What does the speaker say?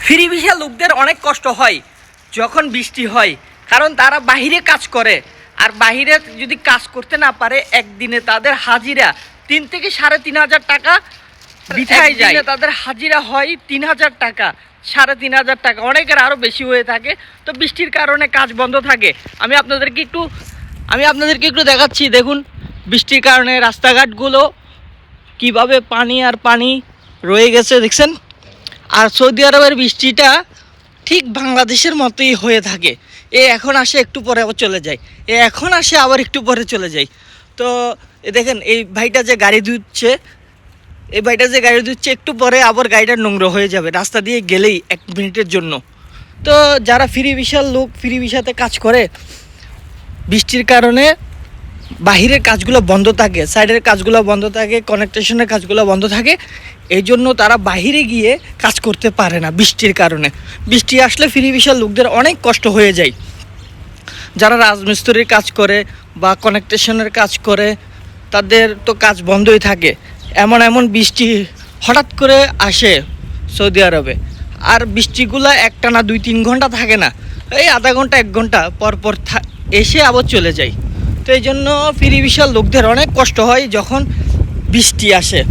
Free visa লোকদের অনেক কষ্ট হয় যখন বৃষ্টি হয়, কারণ তারা বাহিরে কাজ করে। আর বাহিরে যদি কাজ করতে না পারে, একদিনে তাদের হাজিরা 3 থেকে 3,500 টাকা বিথায় যায়। তাদের হাজিরা হয় 3,000 টাকা, 3,500 টাকা, অনেকের আরও বেশি হয়ে থাকে। তো বৃষ্টির কারণে কাজ বন্ধ থাকে। আমি আপনাদেরকে একটু দেখাচ্ছি। দেখুন বৃষ্টির কারণে রাস্তাঘাটগুলো কিভাবে পানি আর পানি রয়ে গেছে, দেখছেন। আর সৌদি আরবের বৃষ্টিটা ঠিক বাংলাদেশের মতোই হয়ে থাকে। এখন আসে একটু পরে আবার চলে যায়, এখন আসে আবার একটু পরে চলে যায়। তো দেখেন এই ভাইটা যে গাড়ি ধুচ্ছে, একটু পরে আবার গাড়িটা নোংরা হয়ে যাবে রাস্তা দিয়ে গেলেই 1 মিনিটের জন্য। তো যারা ফ্রি ভিসার লোক, ফ্রি ভিসাতে কাজ করে, বৃষ্টির কারণে বাহিরের কাজগুলো বন্ধ থাকে, সাইডের কাজগুলো বন্ধ থাকে, কানেকশনের কাজগুলো বন্ধ থাকে। এই জন্য তারা বাহিরে গিয়ে কাজ করতে পারে না বৃষ্টির কারণে। বৃষ্টি আসলে ফ্রি ভিসার লোকদের অনেক কষ্ট হয়ে যায়। যারা রাজমিস্ত্রির কাজ করে বা কানেকশনের কাজ করে, তাদের তো কাজ বন্ধই থাকে। এমন বৃষ্টি হঠাৎ করে আসে সৌদি আরবে। আর বৃষ্টিগুলো একটানা 2-3 ঘন্টা থাকে না, এই আধা ঘন্টা 1 ঘন্টা পর এসে আবার চলে যায়। তো এই জন্য ফ্রি ভিসার লোকদের অনেক কষ্ট হয় যখন বৃষ্টি আসে।